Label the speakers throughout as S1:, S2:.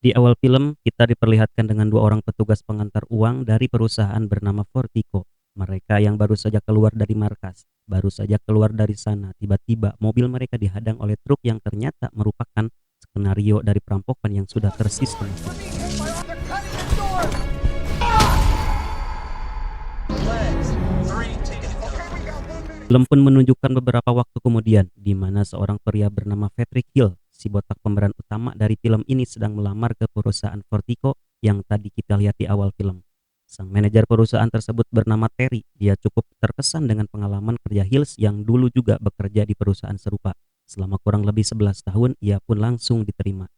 S1: Di awal film, kita diperlihatkan dengan dua orang petugas pengantar uang dari perusahaan bernama Vertigo. Mereka yang baru saja keluar dari markas, baru saja keluar dari sana. Tiba-tiba mobil mereka dihadang oleh truk yang ternyata merupakan skenario dari perampokan yang sudah tersistematis. Film pun menunjukkan beberapa waktu kemudian, di mana seorang pria bernama Patrick Hill, si botak pemeran utama dari film ini sedang melamar ke perusahaan Vertigo yang tadi kita lihat di awal film. Sang manajer perusahaan tersebut bernama Terry. Dia cukup terkesan dengan pengalaman kerja Hills yang dulu juga bekerja di perusahaan serupa. Selama kurang lebih 11 tahun, ia pun langsung diterima.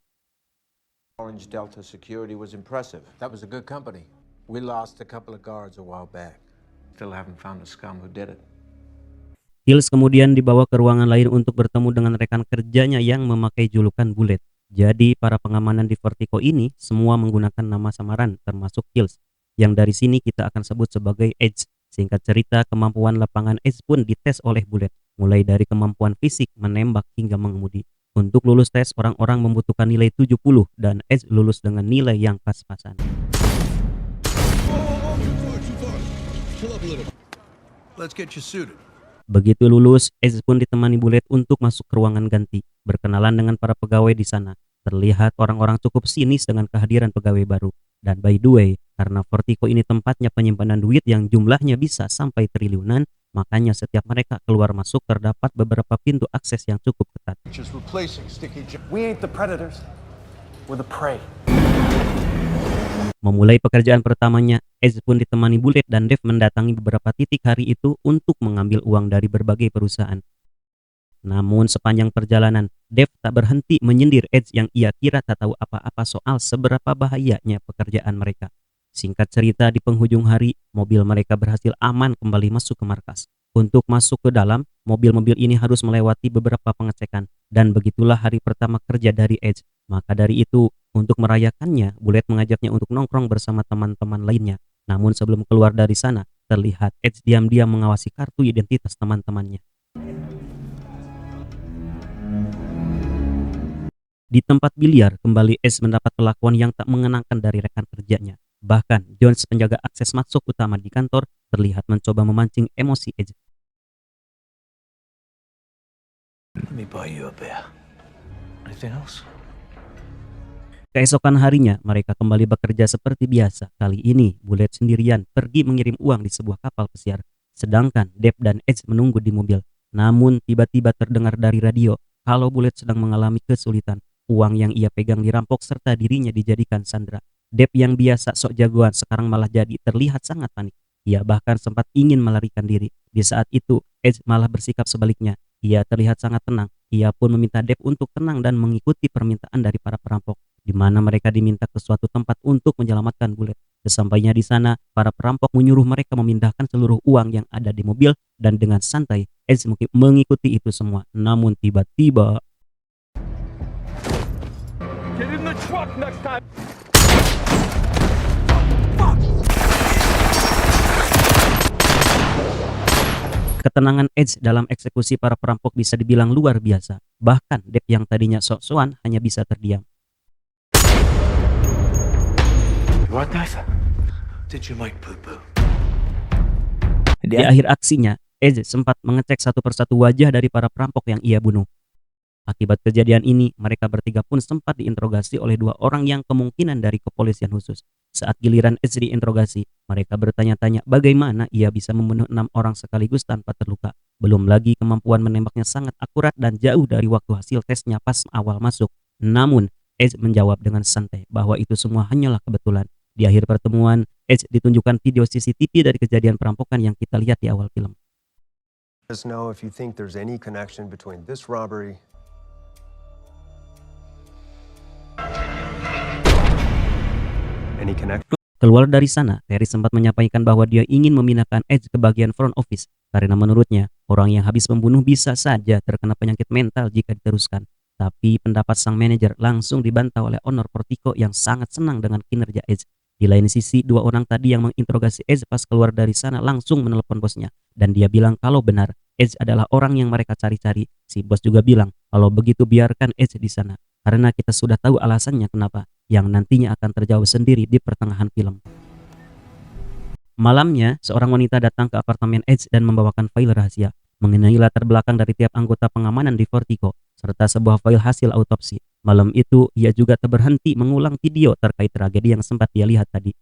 S2: Orange Delta security was impressive. That was a good company. We lost a couple of guards a while back. Still haven't found the scum who did it.
S1: Hills kemudian dibawa ke ruangan lain untuk bertemu dengan rekan kerjanya yang memakai julukan Bullet. Jadi para pengamanan di Vertigo ini semua menggunakan nama samaran termasuk Hills, yang dari sini kita akan sebut sebagai Edge. Singkat cerita, kemampuan lapangan Edge pun dites oleh Bullet, mulai dari kemampuan fisik, menembak hingga mengemudi. Untuk lulus tes, orang-orang membutuhkan nilai 70 dan Edge lulus dengan nilai yang pas-pasan.
S2: Let's get you suited.
S1: Begitu lulus, Edge pun ditemani Bullet untuk masuk ke ruangan ganti. Berkenalan dengan para pegawai di sana. Terlihat orang-orang cukup sinis dengan kehadiran pegawai baru. Dan by the way, karena Vertigo ini tempatnya penyimpanan duit yang jumlahnya bisa sampai triliunan, makanya setiap mereka keluar masuk terdapat beberapa pintu akses yang cukup ketat.
S2: We ain't the predators. We're the prey.
S1: Memulai pekerjaan pertamanya, Edge pun ditemani Bullet dan Dave mendatangi beberapa titik hari itu untuk mengambil uang dari berbagai perusahaan. Namun sepanjang perjalanan, Dave tak berhenti menyindir Edge yang ia kira tak tahu apa-apa soal seberapa bahayanya pekerjaan mereka. Singkat cerita, di penghujung hari, mobil mereka berhasil aman kembali masuk ke markas. Untuk masuk ke dalam, mobil-mobil ini harus melewati beberapa pengecekan, dan begitulah hari pertama kerja dari Edge. Maka dari itu, untuk merayakannya, Bullet mengajaknya untuk nongkrong bersama teman-teman lainnya. Namun sebelum keluar dari sana, terlihat Edge diam-diam mengawasi kartu identitas teman-temannya. Di tempat biliar, kembali Edge mendapat perlakuan yang tak mengenangkan dari rekan kerjanya. Bahkan, Jones, penjaga akses masuk utama di kantor, terlihat mencoba memancing emosi Edge.
S2: Let me buy you a beer. Anything else?
S1: Keesokan harinya, mereka kembali bekerja seperti biasa. Kali ini, Bullet sendirian pergi mengirim uang di sebuah kapal pesiar. Sedangkan Dave dan Edge menunggu di mobil. Namun, tiba-tiba terdengar dari radio kalau Bullet sedang mengalami kesulitan. Uang yang ia pegang dirampok serta dirinya dijadikan sandera. Dave yang biasa sok jagoan sekarang malah jadi terlihat sangat panik. Ia bahkan sempat ingin melarikan diri. Di saat itu, Edge malah bersikap sebaliknya. Ia terlihat sangat tenang. Ia pun meminta Dave untuk tenang dan mengikuti permintaan dari para perampok, di mana mereka diminta ke suatu tempat untuk menyelamatkan Bullet. Sesampainya di sana, para perampok menyuruh mereka memindahkan seluruh uang yang ada di mobil dan dengan santai Edge mengikuti itu semua. Namun tiba-tiba
S3: Get in the truck next time.
S1: ketenangan Edge dalam eksekusi para perampok bisa dibilang luar biasa. Bahkan Dave yang tadinya sok-sokan hanya bisa terdiam.
S2: What knife? Did you make poo-poo?
S1: Di akhir aksinya, Edge sempat mengecek satu persatu wajah dari para perampok yang ia bunuh. Akibat kejadian ini, mereka bertiga pun sempat diinterogasi oleh dua orang yang kemungkinan dari kepolisian khusus. Saat giliran Edge diinterogasi, mereka bertanya-tanya bagaimana ia bisa membunuh 6 orang sekaligus tanpa terluka. Belum lagi kemampuan menembaknya sangat akurat dan jauh dari waktu hasil tesnya pas awal masuk. Namun, Edge menjawab dengan santai bahwa itu semua hanyalah kebetulan. Di akhir pertemuan, Edge ditunjukkan video CCTV dari kejadian perampokan yang kita lihat di awal film.
S4: Let us know if you think there's any connection between this robbery
S1: Keluar dari sana, Terry sempat menyampaikan bahwa dia ingin memindahkan Edge ke bagian front office karena menurutnya orang yang habis membunuh bisa saja terkena penyakit mental jika diteruskan. Tapi pendapat sang manajer langsung dibantah oleh owner Vertigo yang sangat senang dengan kinerja Edge. Di lain sisi, dua orang tadi yang menginterogasi Edge pas keluar dari sana langsung menelepon bosnya dan dia bilang kalau benar Edge adalah orang yang mereka cari-cari. Si bos juga bilang kalau begitu biarkan Edge di sana karena kita sudah tahu alasannya kenapa, yang nantinya akan terjawab sendiri di pertengahan film. Malamnya, seorang wanita datang ke apartemen Edge dan membawakan file rahasia mengenai latar belakang dari tiap anggota pengamanan di Vertigo, serta sebuah file hasil autopsi. Malam itu, ia juga tak berhenti mengulang video terkait tragedi yang sempat dia lihat tadi.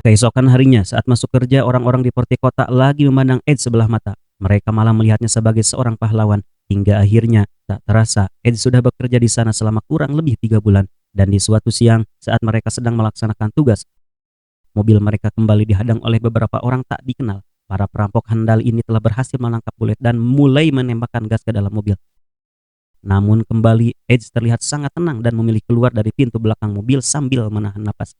S1: Keesokan harinya, saat masuk kerja, orang-orang di Vertigo tak lagi memandang Edge sebelah mata. Mereka malah melihatnya sebagai seorang pahlawan. Hingga akhirnya, tak terasa, Edge sudah bekerja di sana selama kurang lebih 3 bulan. Dan di suatu siang, saat mereka sedang melaksanakan tugas, mobil mereka kembali dihadang oleh beberapa orang tak dikenal. Para perampok handal ini telah berhasil menangkap Bullet dan mulai menembakkan gas ke dalam mobil. Namun kembali, Edge terlihat sangat tenang dan memilih keluar dari pintu belakang mobil sambil menahan napas.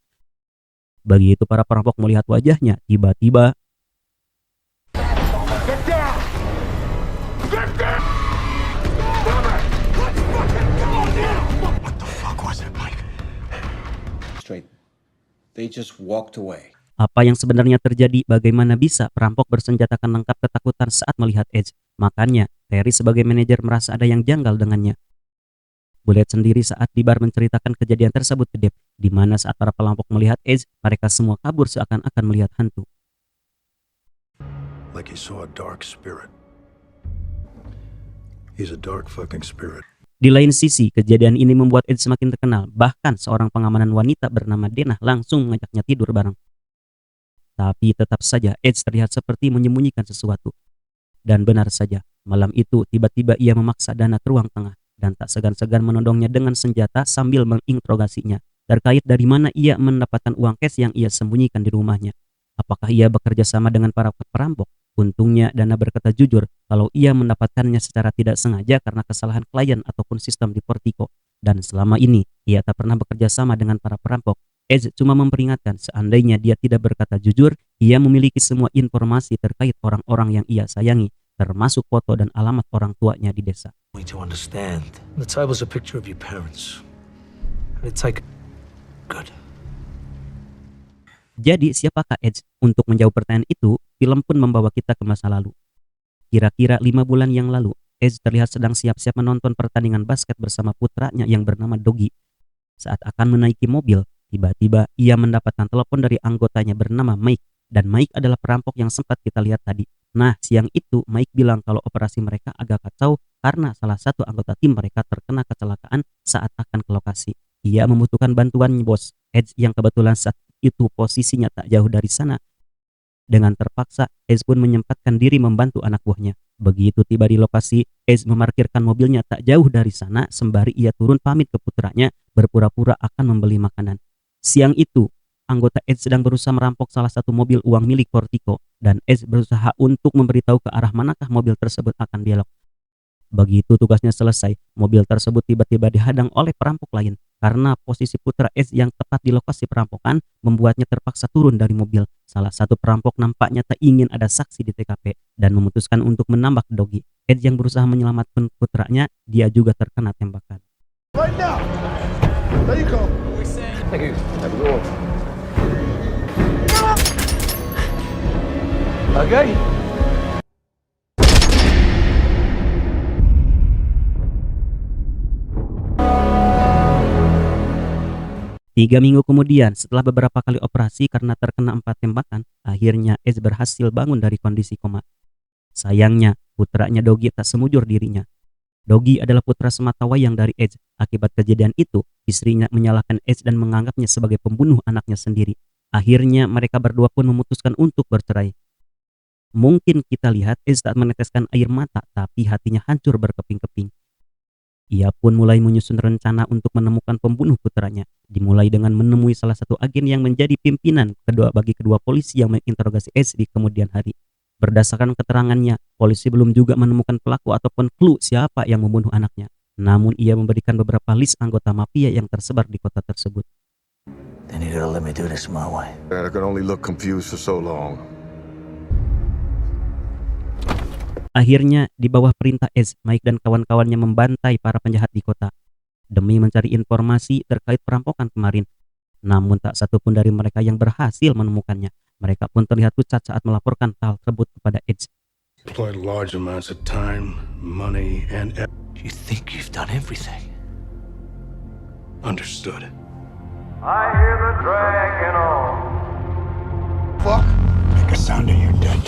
S1: Begitu para perampok melihat wajahnya, tiba-tiba
S2: They just walked away.
S1: apa yang sebenarnya terjadi? Bagaimana bisa perampok bersenjatakan lengkap ketakutan saat melihat Edge? Makanya, Terry sebagai manajer merasa ada yang janggal dengannya. Bullet sendiri saat di bar menceritakan kejadian tersebut ke Deb, di mana saat para perampok melihat Edge, mereka semua kabur seakan-akan melihat hantu.
S5: Like he saw a dark spirit. He's a dark fucking spirit.
S1: Di lain sisi, kejadian ini membuat Edge semakin terkenal. Bahkan seorang pengamanan wanita bernama Dana langsung mengajaknya tidur bareng. Tapi tetap saja Edge terlihat seperti menyembunyikan sesuatu. Dan benar saja, malam itu tiba-tiba ia memaksa Dana ke ruang tengah dan tak segan-segan menodongnya dengan senjata sambil menginterogasinya terkait dari mana ia mendapatkan uang cash yang ia sembunyikan di rumahnya. Apakah ia bekerja sama dengan para perampok? Untungnya Dana berkata jujur kalau ia mendapatkannya secara tidak sengaja karena kesalahan klien ataupun sistem di Vertigo. Dan selama ini ia tak pernah bekerja sama dengan para perampok. Edge cuma memperingatkan seandainya dia tidak berkata jujur, ia memiliki semua informasi terkait orang-orang yang ia sayangi, termasuk foto dan alamat orang tuanya di desa.
S6: To understand, the table's a picture of your parents. And it's like, good.
S1: Jadi siapakah Edge? Untuk menjawab pertanyaan itu, film pun membawa kita ke masa lalu. Kira-kira 5 bulan yang lalu, Edge terlihat sedang siap-siap menonton pertandingan basket bersama putranya yang bernama Doggy. Saat akan menaiki mobil, tiba-tiba ia mendapatkan telepon dari anggotanya bernama Mike. Dan Mike adalah perampok yang sempat kita lihat tadi. Nah, siang itu Mike bilang kalau operasi mereka agak kacau karena salah satu anggota tim mereka terkena kecelakaan saat akan ke lokasi. Ia membutuhkan bantuan bos. Edge yang kebetulan saat itu posisinya tak jauh dari sana. Dengan terpaksa, Edge pun menyempatkan diri membantu anak buahnya. Begitu tiba di lokasi, Edge memarkirkan mobilnya tak jauh dari sana sembari ia turun pamit ke putranya berpura-pura akan membeli makanan. Siang itu, anggota Edge sedang berusaha merampok salah satu mobil uang milik Vertigo dan Edge berusaha untuk memberitahu ke arah manakah mobil tersebut akan belok. Begitu tugasnya selesai, mobil tersebut tiba-tiba dihadang oleh perampok lain karena posisi putra Edge yang tepat di lokasi perampokan membuatnya terpaksa turun dari mobil. Salah satu perampok nampaknya tak ingin ada saksi di TKP dan memutuskan untuk menambah Doggy. Edge yang berusaha menyelamatkan putranya, dia juga terkena tembakan.
S3: Right now. There you go.
S6: Thank you. Have a good one. Okay.
S1: 3 minggu kemudian, setelah beberapa kali operasi karena terkena 4 tembakan, akhirnya Edge berhasil bangun dari kondisi koma. Sayangnya, putranya Doggy tak semujur dirinya. Doggy adalah putra sematawayang dari Edge. Akibat kejadian itu, istrinya menyalahkan Edge dan menganggapnya sebagai pembunuh anaknya sendiri. Akhirnya mereka berdua pun memutuskan untuk bercerai. Mungkin kita lihat Edge tak meneteskan air mata, tapi hatinya hancur berkeping-keping. Ia pun mulai menyusun rencana untuk menemukan pembunuh putranya, dimulai dengan menemui salah satu agen yang menjadi pimpinan bagi kedua polisi yang menginterogasi Edge di kemudian hari. Berdasarkan keterangannya, polisi belum juga menemukan pelaku ataupun clue siapa yang membunuh anaknya. Namun ia memberikan beberapa list anggota mafia yang tersebar di kota tersebut.
S6: Then you gotta let me do this my way.
S5: I can only look confused for so long.
S1: Akhirnya, di bawah perintah Edge, Mike dan kawan-kawannya membantai para penjahat di kota demi mencari informasi terkait perampokan kemarin. Namun tak satu pun dari mereka yang berhasil menemukannya. Mereka pun terlihat pucat saat melaporkan hal tersebut kepada Edge.
S5: Deployed large amounts of time, money, and
S6: You think you've done everything?
S5: understood.
S3: Fuck.
S5: Make a sound and you're dead.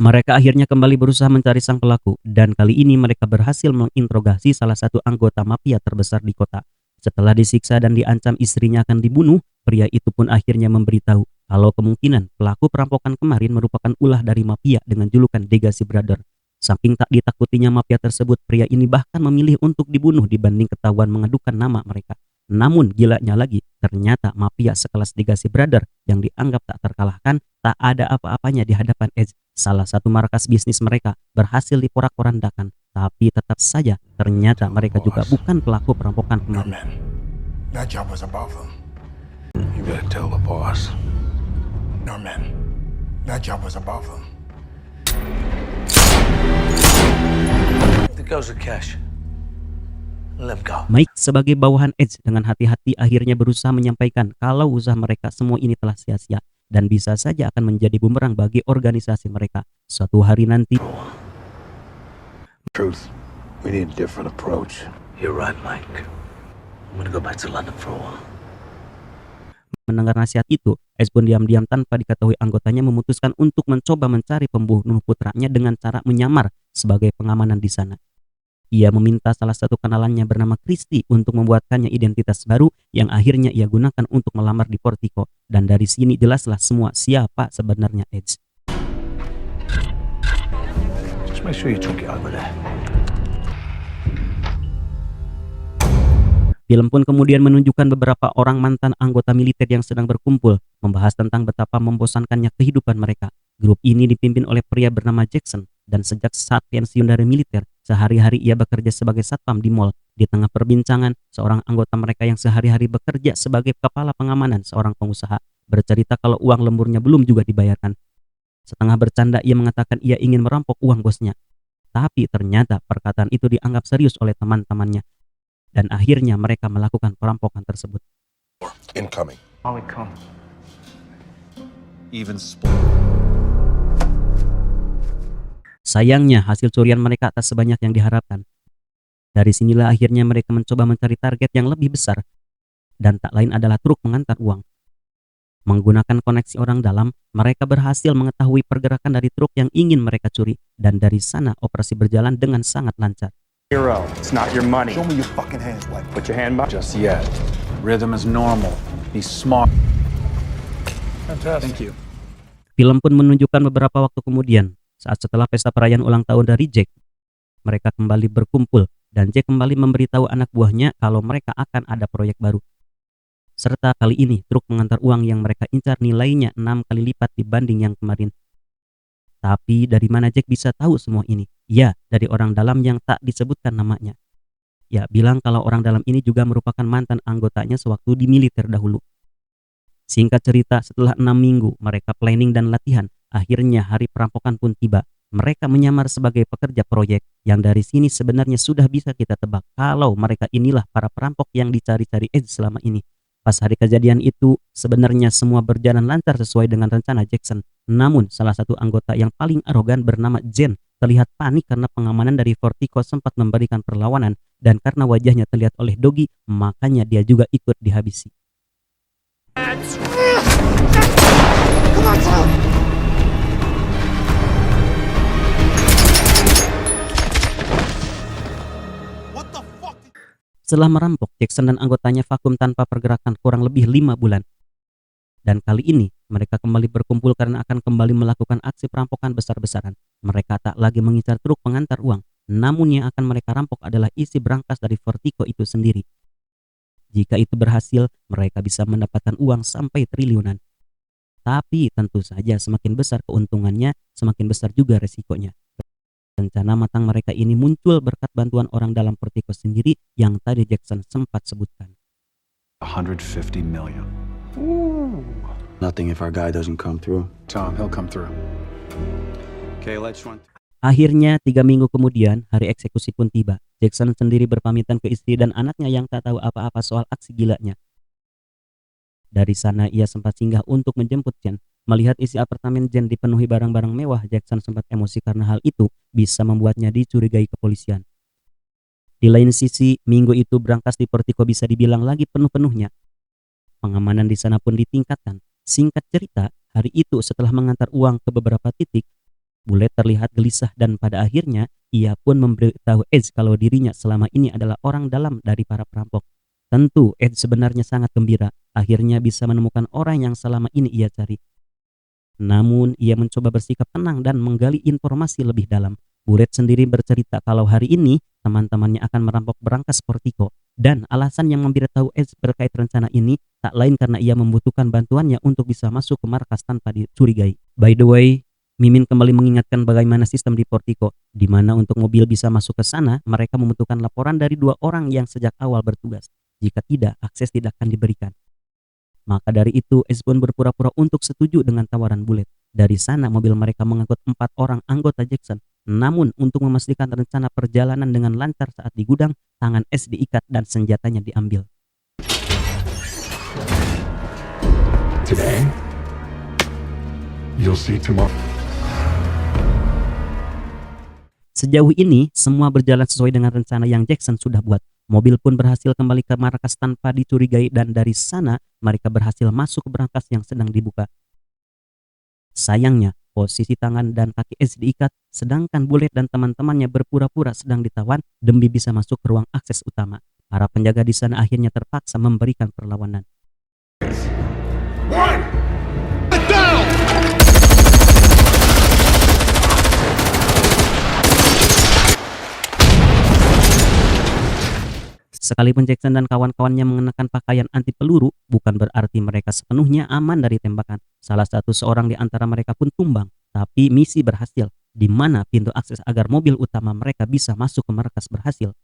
S1: Mereka akhirnya kembali berusaha mencari sang pelaku dan kali ini mereka berhasil menginterogasi salah satu anggota mafia terbesar di kota. Setelah disiksa dan diancam istrinya akan dibunuh, pria itu pun akhirnya memberitahu kalau kemungkinan pelaku perampokan kemarin merupakan ulah dari mafia dengan julukan Legacy Brother. Saking tak ditakutinya mafia tersebut, pria ini bahkan memilih untuk dibunuh dibanding ketahuan mengadukan nama mereka. Namun gilanya lagi, ternyata mafia sekelas Legacy Brother yang dianggap tak terkalahkan tak ada apa-apanya di hadapan Edge. Salah satu markas bisnis mereka berhasil diporak-porandakan, tapi tetap saja ternyata mereka juga bukan pelaku perampokan
S5: No,
S1: kemarin.
S5: man. That job was above them. You better tell the boss. No, man. That job was above them.
S6: The girls are cash. Let them go.
S1: Mike sebagai bawahan Edge dengan hati-hati akhirnya berusaha menyampaikan kalau usaha mereka semua ini telah sia-sia dan bisa saja akan menjadi bumerang bagi organisasi mereka. Suatu hari nanti
S5: Truth. We need a different approach.
S6: You're right, Mike. I'm gonna go back to London for a while.
S1: mendengar nasihat itu, Edge pun diam-diam tanpa diketahui anggotanya memutuskan untuk mencoba mencari pembunuh putranya dengan cara menyamar sebagai pengamanan di sana. Ia meminta salah satu kenalannya bernama Christy untuk membuatkannya identitas baru yang akhirnya ia gunakan untuk melamar di Portico. Dan dari sini jelaslah semua siapa sebenarnya Edge.
S6: Just make sure you took it over there.
S1: Film pun kemudian menunjukkan beberapa orang mantan anggota militer yang sedang berkumpul, membahas tentang betapa membosankannya kehidupan mereka. Grup ini dipimpin oleh pria bernama Jackson, dan sejak saat pensiun dari militer, sehari-hari ia bekerja sebagai satpam di mall. Di tengah perbincangan, seorang anggota mereka yang sehari-hari bekerja sebagai kepala pengamanan seorang pengusaha, bercerita kalau uang lemburnya belum juga dibayarkan. Setengah bercanda ia mengatakan ia ingin merampok uang bosnya. Tapi ternyata perkataan itu dianggap serius oleh teman-temannya. Dan akhirnya mereka melakukan perampokan tersebut.
S5: Incoming.
S6: Molly, come.
S7: Even split.
S1: Sayangnya hasil curian mereka tak sebanyak yang diharapkan. Dari sinilah akhirnya mereka mencoba mencari target yang lebih besar. Dan tak lain adalah truk pengantar uang. Menggunakan koneksi orang dalam, mereka berhasil mengetahui pergerakan dari truk yang ingin mereka curi. Dan dari sana operasi berjalan dengan sangat lancar.
S8: Hero, it's not your money.
S3: Show me your fucking hands, like.
S8: Put your hand behind.
S7: Just yet. Rhythm is normal. Be smart.
S6: Fantastic. Thank you.
S1: Film pun menunjukkan beberapa waktu kemudian, saat setelah pesta perayaan ulang tahun dari Jack, mereka kembali berkumpul dan Jack kembali memberitahu anak buahnya kalau mereka akan ada proyek baru. Serta kali ini truk pengantar uang yang mereka incar nilainya 6 kali lipat dibanding yang kemarin. Tapi dari mana Jack bisa tahu semua ini? Ya, dari orang dalam yang tak disebutkan namanya. Ya, bilang kalau orang dalam ini juga merupakan mantan anggotanya sewaktu di militer dahulu. Singkat cerita, setelah 6 minggu mereka planning dan latihan, akhirnya hari perampokan pun tiba. Mereka menyamar sebagai pekerja proyek, yang dari sini sebenarnya sudah bisa kita tebak kalau mereka inilah para perampok yang dicari-cari Edge selama ini. Pas hari kejadian itu, sebenarnya semua berjalan lancar sesuai dengan rencana Jackson. Namun, salah satu anggota yang paling arogan bernama Jen terlihat panik karena pengamanan dari Portico sempat memberikan perlawanan, dan karena wajahnya terlihat oleh Doggy, makanya dia juga ikut dihabisi. Setelah merampok, Jackson dan anggotanya vakum tanpa pergerakan kurang lebih 5 bulan. Dan kali ini, mereka kembali berkumpul karena akan kembali melakukan aksi perampokan besar-besaran. Mereka tak lagi mengincar truk pengantar uang, namun yang akan mereka rampok adalah isi berangkas dari Portico itu sendiri. Jika itu berhasil, mereka bisa mendapatkan uang sampai triliunan. Tapi tentu saja semakin besar keuntungannya, semakin besar juga resikonya. Rencana matang mereka ini muncul berkat bantuan orang dalam Portico sendiri yang tadi Jackson sempat sebutkan.
S7: 150 million.
S9: Nothing if our guy doesn't come through.
S7: Tom, he'll come through. Okay, let's run.
S1: Akhirnya 3 minggu kemudian hari eksekusi pun tiba. Jackson sendiri berpamitan ke istri dan anaknya yang tak tahu apa-apa soal aksi gilanya. Dari sana ia sempat singgah untuk menjemput Jen. Melihat isi apartemen Jen dipenuhi barang-barang mewah, Jackson sempat emosi karena hal itu bisa membuatnya dicurigai kepolisian. Di lain sisi, minggu itu brankas di Portico bisa dibilang lagi penuh-penuhnya. Pengamanan di sana pun ditingkatkan. Singkat cerita, hari itu setelah mengantar uang ke beberapa titik, Bullet terlihat gelisah dan pada akhirnya ia pun memberitahu Edge kalau dirinya selama ini adalah orang dalam dari para perampok. Tentu Edge sebenarnya sangat gembira akhirnya bisa menemukan orang yang selama ini ia cari. Namun ia mencoba bersikap tenang dan menggali informasi lebih dalam. Bullet sendiri bercerita kalau hari ini teman-temannya akan merampok brankas Portico dan alasan yang memberitahu Edge berkait rencana ini tak lain karena ia membutuhkan bantuannya untuk bisa masuk ke markas tanpa dicurigai. By the way, Mimin kembali mengingatkan bagaimana sistem di Portico, di mana untuk mobil bisa masuk ke sana, mereka membutuhkan laporan dari 2 orang yang sejak awal bertugas. Jika tidak, akses tidak akan diberikan. Maka dari itu, Edge pun berpura-pura untuk setuju dengan tawaran Bullet. Dari sana, mobil mereka mengangkut 4 orang anggota Jackson. Namun, untuk memastikan rencana perjalanan dengan lancar saat di gudang, tangan Edge diikat dan senjatanya diambil.
S3: Today, you'll see tomorrow.
S1: Sejauh ini, semua berjalan sesuai dengan rencana yang Jackson sudah buat. Mobil pun berhasil kembali ke markas tanpa dicurigai dan dari sana mereka berhasil masuk ke brankas yang sedang dibuka. Sayangnya, posisi tangan dan kaki Edge diikat, sedangkan Bullet dan teman-temannya berpura-pura sedang ditawan demi bisa masuk ke ruang akses utama. Para penjaga di sana akhirnya terpaksa memberikan perlawanan. Sekalipun Jackson dan kawan-kawannya mengenakan pakaian anti peluru, bukan berarti mereka sepenuhnya aman dari tembakan. Salah satu seorang di antara mereka pun tumbang, tapi misi berhasil, di mana pintu akses agar mobil utama mereka bisa masuk ke markas berhasil.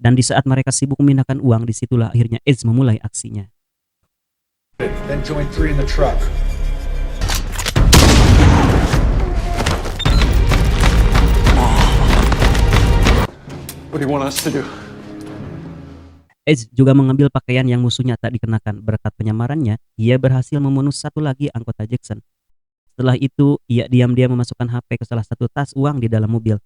S1: Dan di saat mereka sibuk memindahkan uang, disitulah akhirnya Edge memulai aksinya.
S3: Then join 3 in the truck.
S7: What do you want us to do?
S1: Edge juga mengambil pakaian yang musuhnya tak dikenakan. Berkat penyamarannya, ia berhasil membunuh satu lagi anggota Jackson. Setelah itu, ia diam-diam memasukkan HP ke salah satu tas uang di dalam mobil.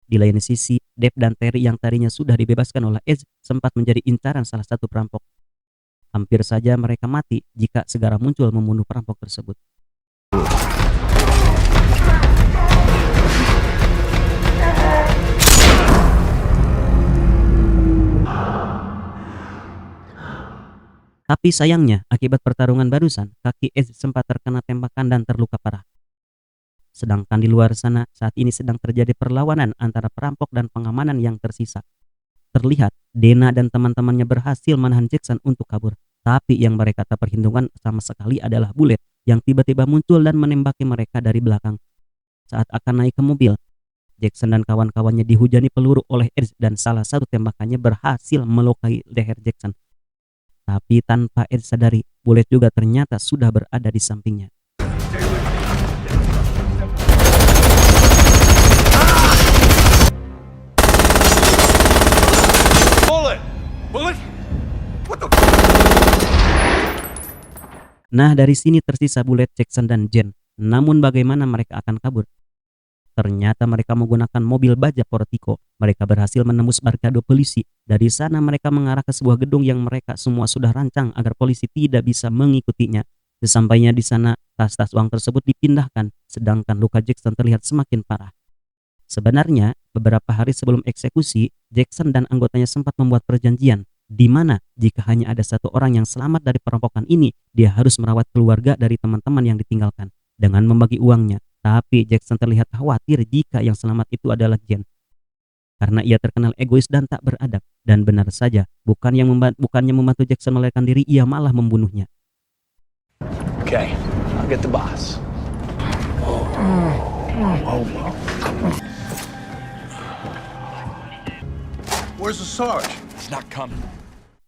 S1: Di lain sisi, Deb dan Terry yang tadinya sudah dibebaskan oleh Edge sempat menjadi incaran salah satu perampok. Hampir saja mereka mati jika segera muncul membunuh perampok tersebut. Tapi sayangnya, akibat pertarungan barusan, kaki Edge sempat terkena tembakan dan terluka parah. Sedangkan di luar sana, saat ini sedang terjadi perlawanan antara perampok dan pengamanan yang tersisa. Terlihat, Dana dan teman-temannya berhasil menahan Jackson untuk kabur. Tapi yang mereka tak perhitungkan sama sekali adalah Bullet yang tiba-tiba muncul dan menembaki mereka dari belakang. Saat akan naik ke mobil, Jackson dan kawan-kawannya dihujani peluru oleh Edge dan salah satu tembakannya berhasil melukai leher Jackson. Tapi tanpa Edge sadari, Bullet juga ternyata sudah berada di sampingnya. Nah, dari sini tersisa Bullet, Jackson, dan Jen. Namun bagaimana mereka akan kabur? Ternyata mereka menggunakan mobil baja Portico. Mereka berhasil menembus barikade polisi. Dari sana mereka mengarah ke sebuah gedung yang mereka semua sudah rancang agar polisi tidak bisa mengikutinya. Sesampainya di sana, tas-tas uang tersebut dipindahkan, sedangkan luka Jackson terlihat semakin parah. Sebenarnya, beberapa hari sebelum eksekusi, Jackson dan anggotanya sempat membuat perjanjian, di mana jika hanya ada satu orang yang selamat dari perampokan ini, dia harus merawat keluarga dari teman-teman yang ditinggalkan dengan membagi uangnya. Tapi Jackson terlihat khawatir jika yang selamat itu adalah Jen. Karena ia terkenal egois dan tak beradab. Dan benar saja, bukannya membantu Jackson melarikan diri, ia malah membunuhnya.
S6: Okay, I'll get the boss.
S5: Where's the Sarge?
S6: He's not coming.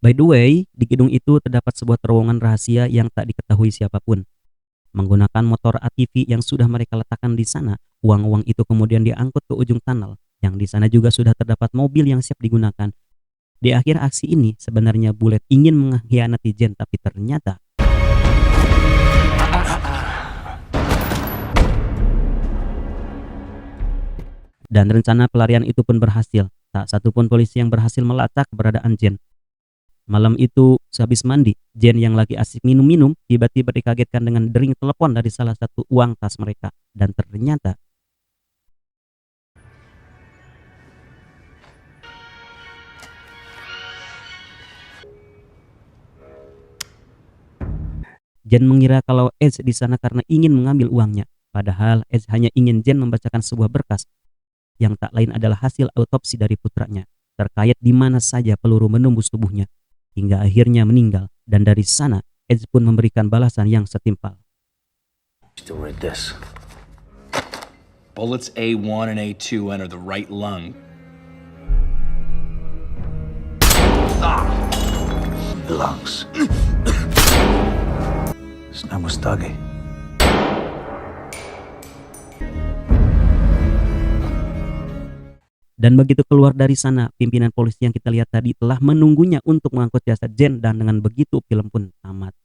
S1: By the way, di gedung itu terdapat sebuah terowongan rahasia yang tak diketahui siapapun. Menggunakan motor ATV yang sudah mereka letakkan di sana, uang-uang itu kemudian diangkut ke ujung tunnel, yang di sana juga sudah terdapat mobil yang siap digunakan. Di akhir aksi ini, sebenarnya Bullet ingin mengkhianati Jen, tapi ternyata Dan rencana pelarian itu pun berhasil. Tak satu pun polisi yang berhasil melacak keberadaan Jen. Malam itu, sehabis mandi, Jen yang lagi asik minum-minum tiba-tiba dikagetkan dengan dering telepon dari salah satu uang tas mereka. Dan ternyata Jen mengira kalau Edge di sana karena ingin mengambil uangnya. Padahal Edge hanya ingin Jen membacakan sebuah berkas yang tak lain adalah hasil autopsi dari putranya terkait di mana saja peluru menembus tubuhnya hingga akhirnya meninggal. Dan dari sana Edge pun memberikan balasan yang setimpal.
S9: Still read this.
S10: Bullets A1 and A2 enter the right lung.
S9: The lungs. His name was Dougie.
S1: Dan begitu keluar dari sana, pimpinan polisi yang kita lihat tadi telah menunggunya untuk mengangkut jasad Jen dan dengan begitu film pun tamat.